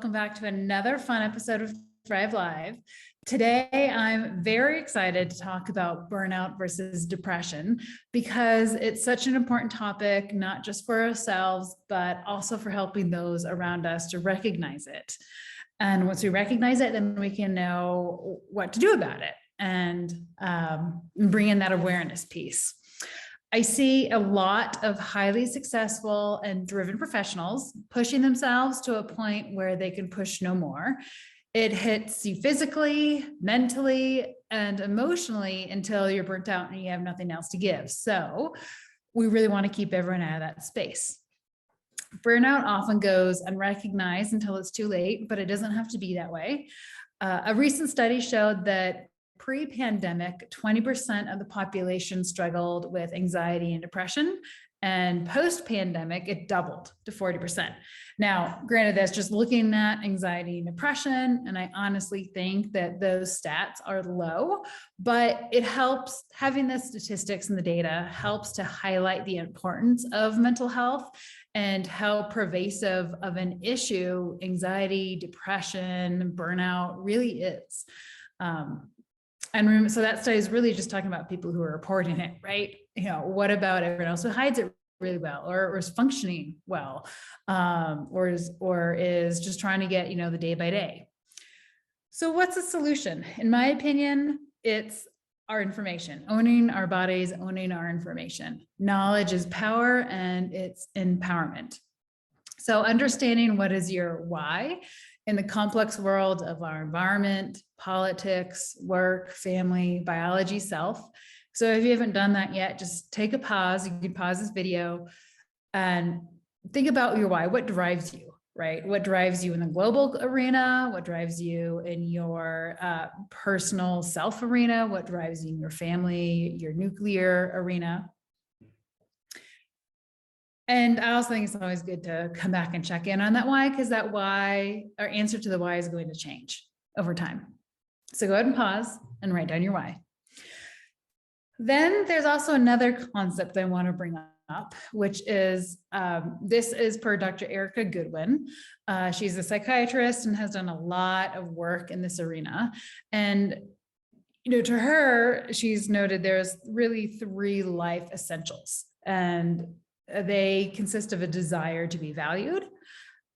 welcome back to another fun episode of Thrive Live. Today, I'm very excited to talk about burnout versus depression because it's such an important topic, not just for ourselves, but also for helping those around us to recognize it. And once we recognize it, then we can know what to do about it and bring in that awareness piece. I see a lot of highly successful and driven professionals pushing themselves to a point where they can push no more. It hits you physically, mentally, and emotionally until you're burnt out and you have nothing else to give. So we really want to keep everyone out of that space. Burnout often goes unrecognized until it's too late, but it doesn't have to be that way. A recent study showed that pre-pandemic, 20% of the population struggled with anxiety and depression, and post-pandemic, it doubled to 40%. Now, granted, that's just looking at anxiety and depression, and I honestly think that those stats are low, but it helps, having the statistics and the data helps to highlight the importance of mental health and how pervasive of an issue anxiety, depression, burnout really is. And so that study is really just talking about people who are reporting it, right? You know, what about everyone else who hides it really well, or is functioning well, or is just trying to get, the day by day. So what's the solution? In my opinion, it's our information, owning our bodies, owning our information. Knowledge is power and it's empowerment. So understanding what is your why in the complex world of our environment, politics, work, family, biology, self. So if you haven't done that yet, just take a pause. You can pause this video and think about your why. What drives you, right? What drives you in the global arena? What drives you in your personal self arena? What drives you in your family, your nuclear arena? And I also think it's always good to come back and check in on that why, because that why, our answer to the why is going to change over time. So go ahead and pause and write down your why. Then there's also another concept I want to bring up, which is, this is per Dr. Erica Goodwin. She's a psychiatrist and has done a lot of work in this arena. And to her, she's noted there's really 3 life essentials. And they consist of a desire to be valued,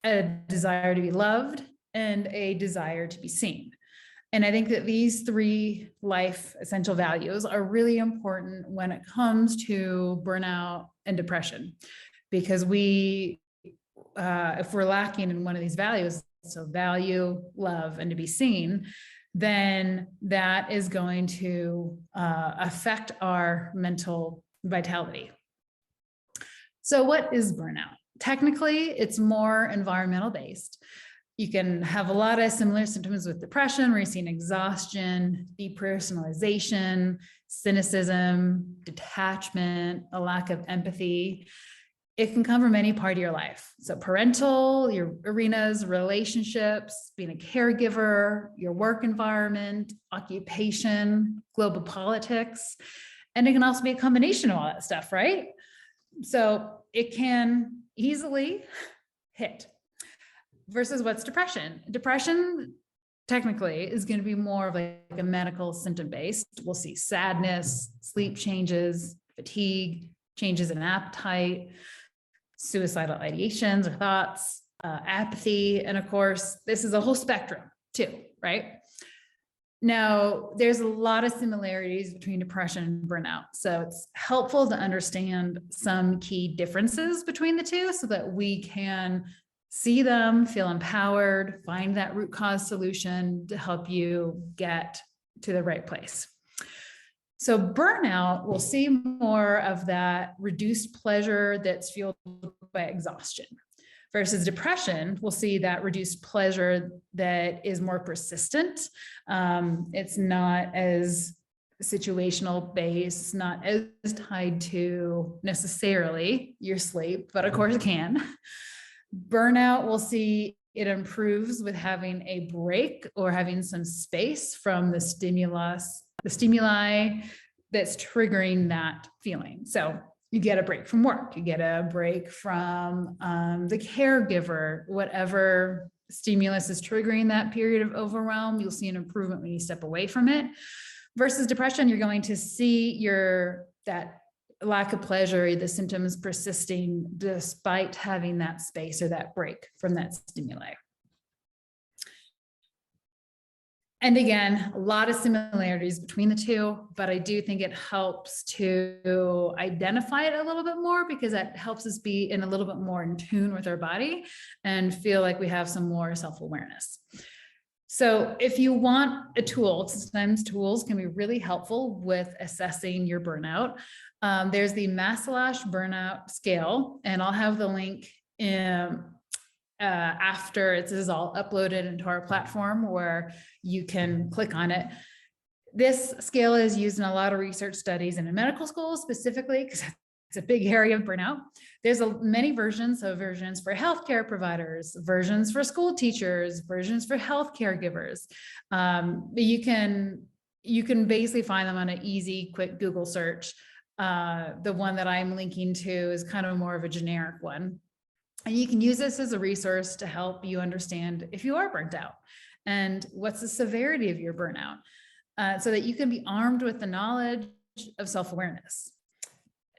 a desire to be loved, and a desire to be seen. And I think that these 3 life essential values are really important when it comes to burnout and depression, because if we're lacking in one of these values, so value, love, and to be seen, then that is going to affect our mental vitality. So what is burnout? Technically, it's more environmental based. You can have a lot of similar symptoms with depression, where you're seeing exhaustion, depersonalization, cynicism, detachment, a lack of empathy. It can come from any part of your life. So parental, your arenas, relationships, being a caregiver, your work environment, occupation, global politics. And it can also be a combination of all that stuff, right? So it can easily hit. Versus what's depression? Depression technically is going to be more of like a medical symptom based. We'll see sadness, sleep changes, fatigue, changes in appetite, suicidal ideations or thoughts, apathy. And of course, this is a whole spectrum too, right? Now, there's a lot of similarities between depression and burnout. So it's helpful to understand some key differences between the two so that we can see them, feel empowered, find that root cause solution to help you get to the right place. So burnout, we'll see more of that reduced pleasure that's fueled by exhaustion. Versus depression, we'll see that reduced pleasure that is more persistent. It's not as situational based, not as tied to necessarily your sleep, but of course it can. Burnout, we'll see it improves with having a break or having some space from the stimuli that's triggering that feeling. So you get a break from work, you get a break from the caregiver, whatever stimulus is triggering that period of overwhelm, you'll see an improvement when you step away from it. Versus depression, you're going to see that lack of pleasure, the symptoms persisting despite having that space or that break from that stimuli. And again, a lot of similarities between the two, but I do think it helps to identify it a little bit more, because that helps us be a little bit more in tune with our body and feel like we have some more self-awareness. So if you want a tool, sometimes tools can be really helpful with assessing your burnout. There's the Maslach burnout scale, and I'll have the link after this is all uploaded into our platform where you can click on it. This scale is used in a lot of research studies and in medical schools specifically, because it's a big area of burnout. There's many versions, so versions for healthcare providers, versions for school teachers, versions for health caregivers. You can basically find them on an easy, quick Google search. The one that I'm linking to is kind of more of a generic one. And you can use this as a resource to help you understand if you are burnt out and what's the severity of your burnout, so that you can be armed with the knowledge of self-awareness.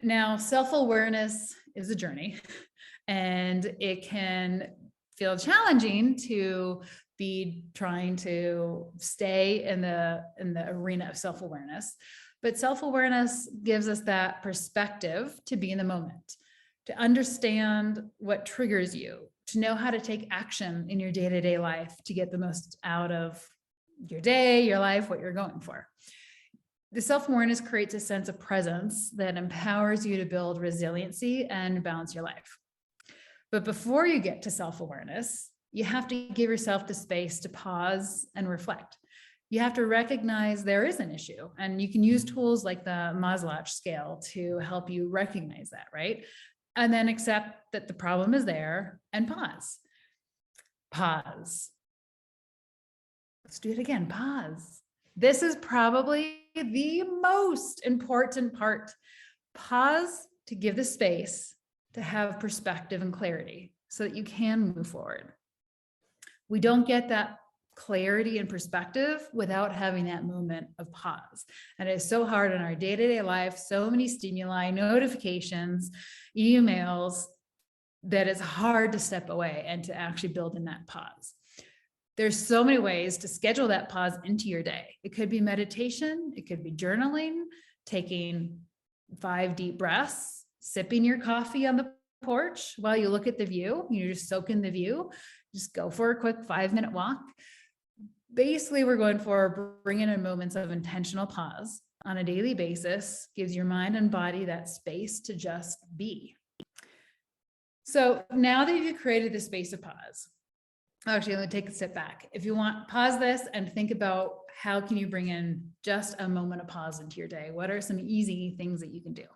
Now, self-awareness is a journey, and it can feel challenging to be trying to stay in the arena of self-awareness. But self-awareness gives us that perspective to be in the moment, to understand what triggers you, to know how to take action in your day-to-day life to get the most out of your day, your life, what you're going for. The self-awareness creates a sense of presence that empowers you to build resiliency and balance your life. But before you get to self-awareness, you have to give yourself the space to pause and reflect. You have to recognize there is an issue, and you can use tools like the Maslach scale to help you recognize that, right? And then accept that the problem is there and pause. Pause. Let's do it again. Pause. This is probably the most important part. Pause to give the space to have perspective and clarity so that you can move forward. We don't get that clarity and perspective without having that moment of pause. And it's so hard in our day-to-day life, so many stimuli, notifications, emails, that it's hard to step away and to actually build in that pause. There's so many ways to schedule that pause into your day. It could be meditation, it could be journaling, taking 5 deep breaths, sipping your coffee on the porch while you look at the view. You just soak in the view, just go for a quick 5-minute walk. Basically, we're going for bringing in moments of intentional pause on a daily basis, gives your mind and body that space to just be. So now that you've created the space of pause, actually, let me take a step back. If you want, pause this and think about how can you bring in just a moment of pause into your day? What are some easy things that you can do?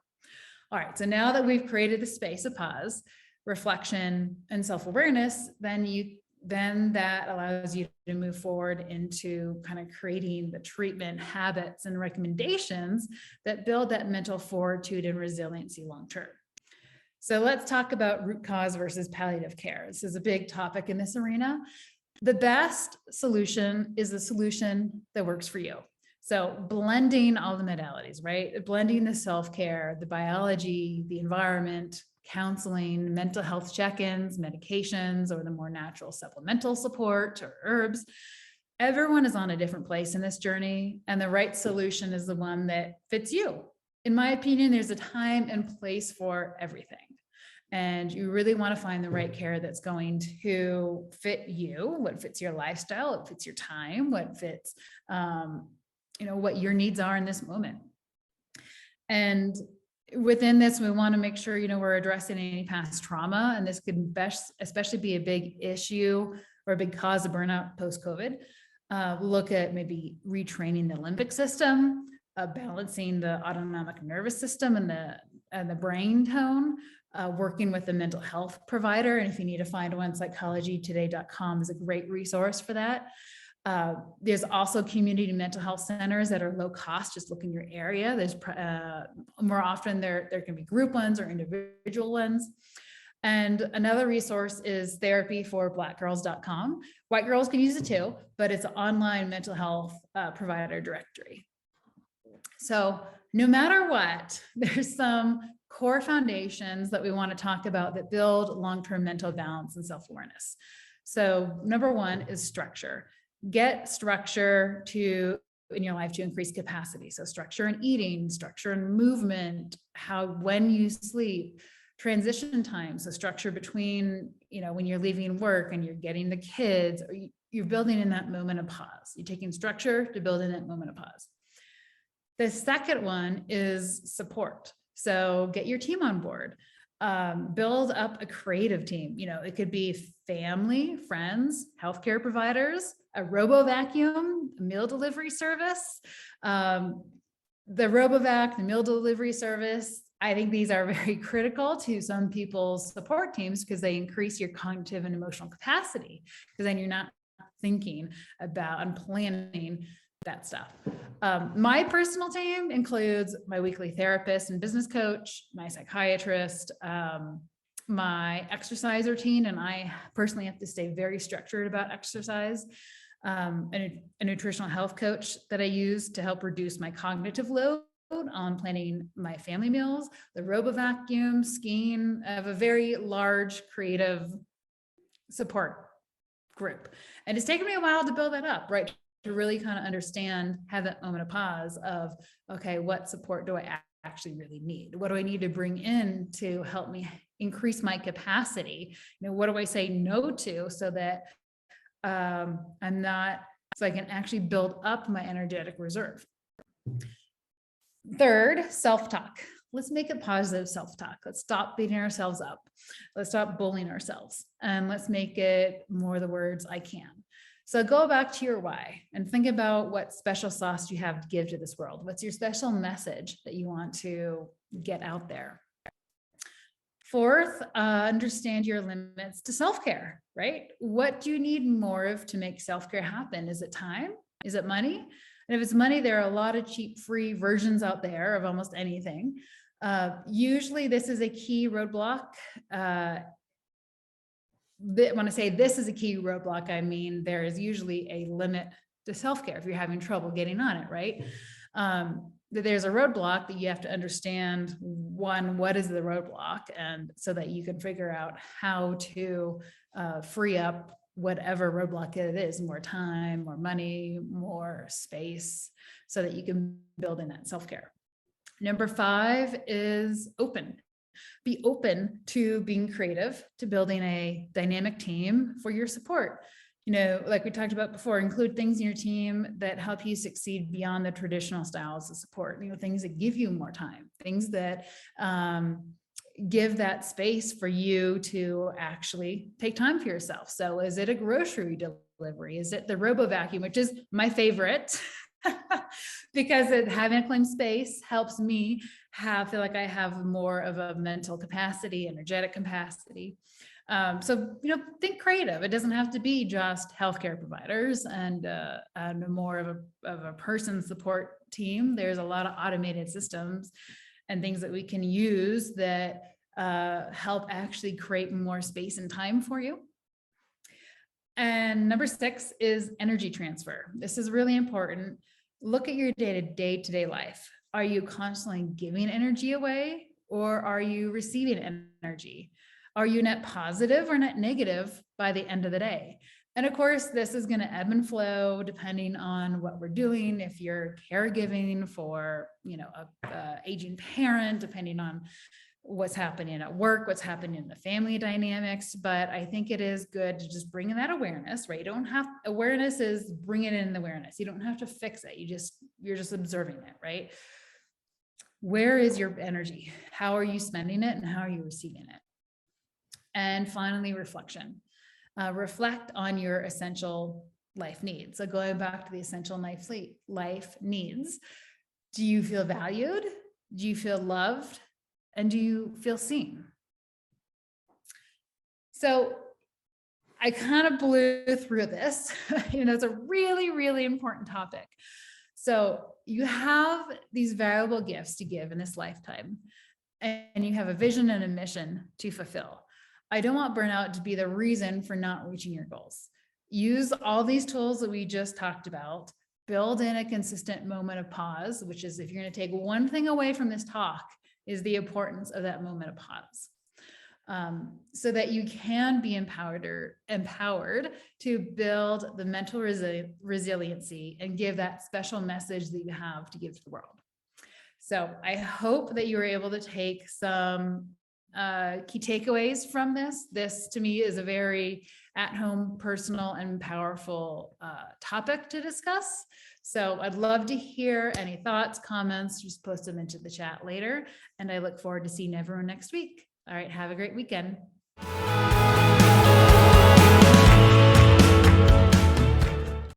All right, so now that we've created the space of pause, reflection, and self-awareness, then that allows you to move forward into kind of creating the treatment habits and recommendations that build that mental fortitude and resiliency long-term. So let's talk about root cause versus palliative care. This is a big topic in this arena. The best solution is the solution that works for you. So blending all the modalities, right? Blending the self-care, the biology, the environment, counseling, mental health check-ins, medications, or the more natural supplemental support or herbs. Everyone is on a different place in this journey, and the right solution is the one that fits you. In my opinion, there's a time and place for everything. And you really want to find the right care that's going to fit you, what fits your lifestyle, what fits your time, what fits, what your needs are in this moment. And within this, we want to make sure, we're addressing any past trauma, and this could especially be a big issue or a big cause of burnout post-COVID. Look at maybe retraining the limbic system, balancing the autonomic nervous system and the brain tone, working with a mental health provider. And if you need to find one, psychologytoday.com is a great resource for that. There's also community mental health centers that are low cost. Just look in your area. There's more often there can be group ones or individual ones. And another resource is therapyforblackgirls.com. White girls can use it too, but it's an online mental health provider directory. So no matter what, there's some core foundations that we want to talk about that build long-term mental balance and self-awareness. So number one is structure. Get structure in your life to increase capacity. So structure in eating, structure in movement, when you sleep, transition time. So structure between, when you're leaving work and you're getting the kids, or you're building in that moment of pause. You're taking structure to build in that moment of pause. The second one is support. So get your team on board. Build up a creative team. It could be family, friends, healthcare providers, a robo-vacuum, a meal delivery service. The RoboVac, the meal delivery service, I think these are very critical to some people's support teams because they increase your cognitive and emotional capacity, because then you're not thinking about and planning that stuff. My personal team includes my weekly therapist and business coach, my psychiatrist, my exercise routine, and I personally have to stay very structured about exercise, and a nutritional health coach that I use to help reduce my cognitive load on planning my family meals, the robo-vacuum, skiing. I have a very large creative support group. And it's taken me a while to build that up, right? To really kind of understand, have that moment of pause of, okay, what support do I actually really need? What do I need to bring in to help me increase my capacity? What do I say no to so that so I can actually build up my energetic reserve. Third, self-talk. Let's make it positive self-talk. Let's stop beating ourselves up. Let's stop bullying ourselves. And let's make it more the words, I can. So go back to your why and think about what special sauce you have to give to this world. What's your special message that you want to get out there? Fourth, understand your limits to self-care, right? What do you need more of to make self-care happen? Is it time? Is it money? And if it's money, there are a lot of cheap, free versions out there of almost anything. Usually this is a key roadblock. When I say this is a key roadblock, I mean, there is usually a limit to self-care if you're having trouble getting on it, right? There's a roadblock that you have to understand, one, what is the roadblock? And so that you can figure out how to free up whatever roadblock it is, more time, more money, more space, so that you can build in that self-care. Number 5 is open. Be open to being creative, to building a dynamic team for your support. Like we talked about before, include things in your team that help you succeed beyond the traditional styles of support, things that give you more time, things that give that space for you to actually take time for yourself. So is it a grocery delivery? Is it the robo-vacuum, which is my favorite? Because having a claimed space helps me feel like I have more of a mental capacity, energetic capacity. So, think creative. It doesn't have to be just healthcare providers and more of a person support team. There's a lot of automated systems and things that we can use that help actually create more space and time for you. And number 6 is energy transfer. This is really important. Look at your day-to-day life. Are you constantly giving energy away, or are you receiving energy? Are you net positive or net negative by the end of the day? And of course, this is going to ebb and flow depending on what we're doing. If you're caregiving for, a aging parent, depending on what's happening at work, what's happening in the family dynamics. But I think it is good to just bring in that awareness, right? Awareness is bringing in the awareness. You don't have to fix it. You're just observing it, right? Where is your energy? How are you spending it and how are you receiving it? And finally, reflection. Reflect on your essential life needs. So going back to the essential life needs, do you feel valued? Do you feel loved? And do you feel seen? So I kind of blew through this. It's a really, really important topic. So you have these valuable gifts to give in this lifetime, and you have a vision and a mission to fulfill. I don't want burnout to be the reason for not reaching your goals. Use all these tools that we just talked about, build in a consistent moment of pause, which is, if you're going to take one thing away from this talk, is the importance of that moment of pause. So that you can be empowered to build the mental resiliency and give that special message that you have to give to the world. So I hope that you were able to take some key takeaways from this. This to me is a very at-home, personal, and powerful topic to discuss. So I'd love to hear any thoughts, comments. Just post them into the chat later. And I look forward to seeing everyone next week. All right, have a great weekend.